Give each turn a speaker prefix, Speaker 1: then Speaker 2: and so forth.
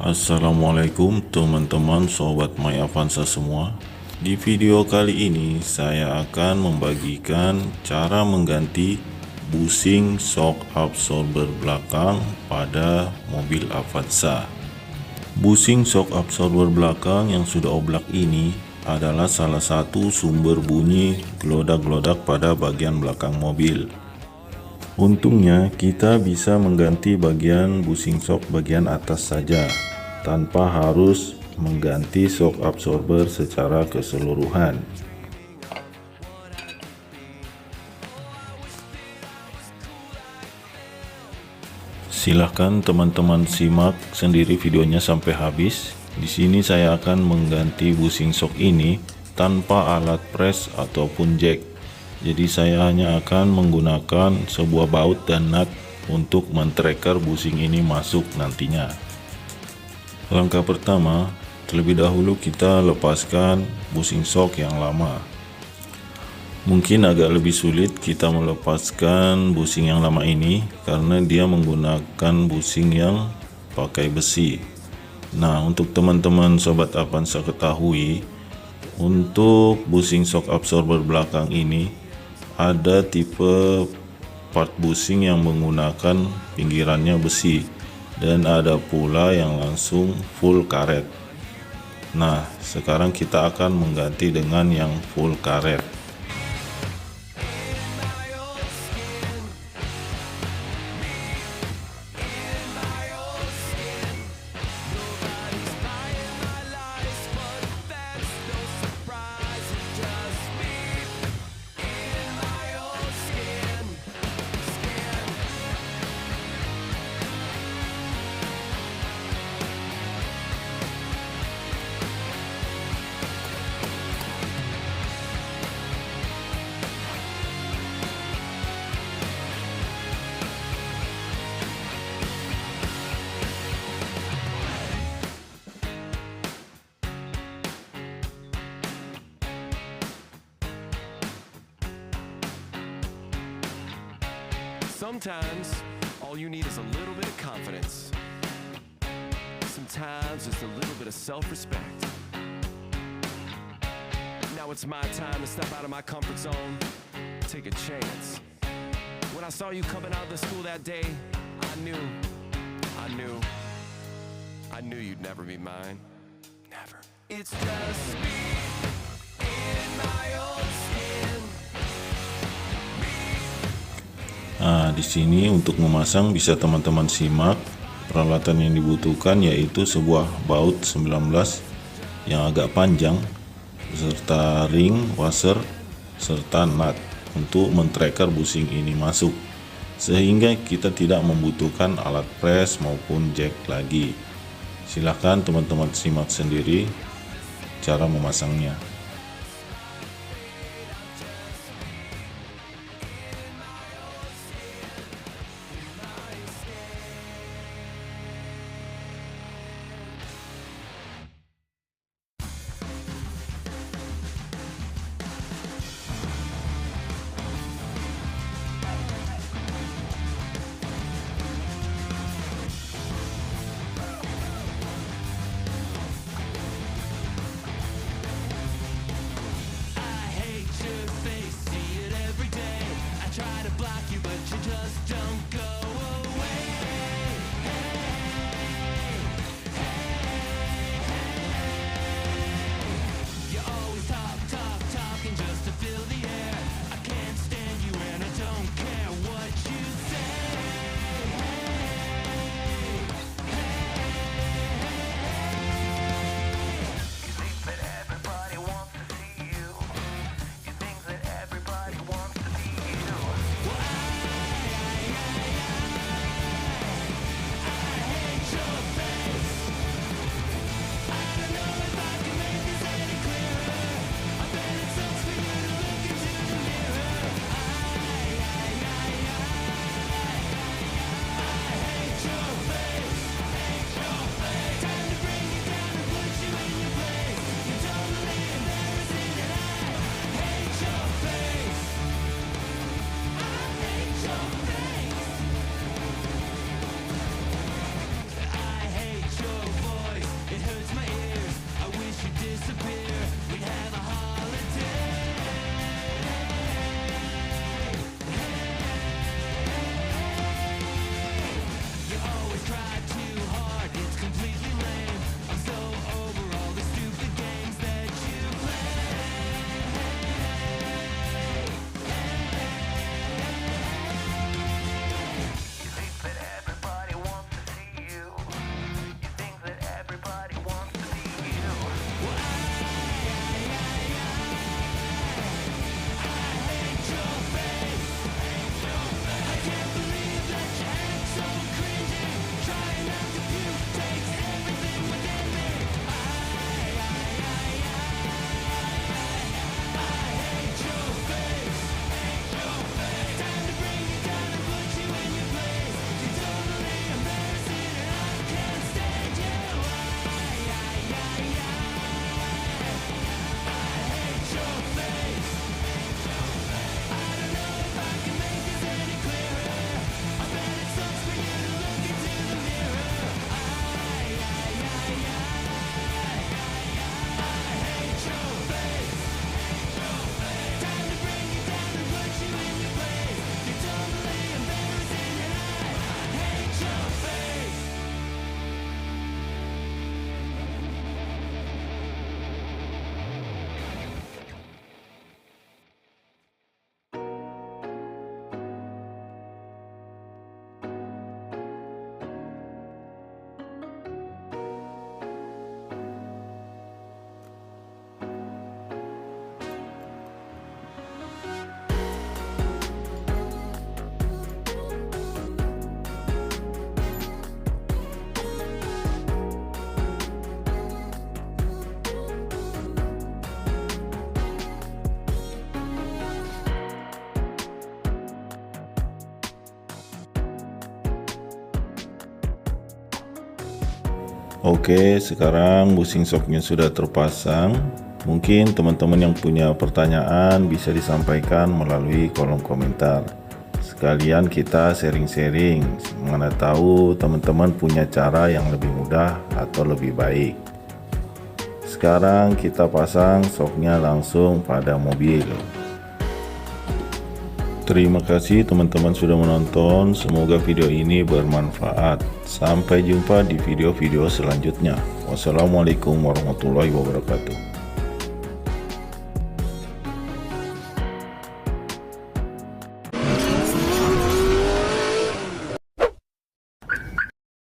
Speaker 1: Assalamualaikum teman-teman sobat My Avanza semua. Di video kali ini saya akan membagikan cara mengganti bushing shock absorber belakang pada mobil Avanza. Bushing shock absorber belakang yang sudah oblak ini adalah salah satu sumber bunyi gelodak-gelodak pada bagian belakang mobil. Untungnya kita bisa mengganti bagian bushing shock bagian atas saja, tanpa harus mengganti shock absorber secara keseluruhan. Silahkan teman-teman simak sendiri videonya sampai habis. Di sini saya akan mengganti bushing shock ini tanpa alat press ataupun jack. Jadi saya hanya akan menggunakan sebuah baut dan nut untuk men-tracker bushing ini masuk nantinya. Langkah pertama, terlebih dahulu kita lepaskan bushing shock yang lama. Mungkin agak lebih sulit kita melepaskan bushing yang lama ini karena dia menggunakan bushing yang pakai besi. Nah, untuk teman-teman sobat Avanza ketahui, untuk bushing shock absorber belakang ini ada tipe part bushing yang menggunakan pinggirannya besi, dan ada pula yang langsung full karet. Nah, sekarang kita akan mengganti dengan yang full karet.
Speaker 2: Sometimes, all you need is a little bit of confidence. Sometimes, just a little bit of self-respect. Now it's my time to step out of my comfort zone, take a chance. When I saw you coming out of the school that day, I knew you'd never be mine. Never. It's just me in my own skin.
Speaker 1: Nah, di sini untuk memasang bisa teman-teman simak. Peralatan yang dibutuhkan yaitu sebuah baut 19 yang agak panjang beserta ring, washer, serta nut untuk men-tracker bushing ini masuk, sehingga kita tidak membutuhkan alat press maupun jack lagi. Silahkan teman-teman simak sendiri cara memasangnya. Oke, sekarang busing soknya sudah terpasang. Mungkin teman-teman yang punya pertanyaan bisa disampaikan melalui kolom komentar. Sekalian kita sharing-sharing, mana tahu teman-teman punya cara yang lebih mudah atau lebih baik. Sekarang kita pasang soknya langsung pada mobil. Terima kasih teman-teman sudah menonton, semoga video ini bermanfaat. Sampai jumpa di video-video selanjutnya. Wassalamualaikum warahmatullahi wabarakatuh.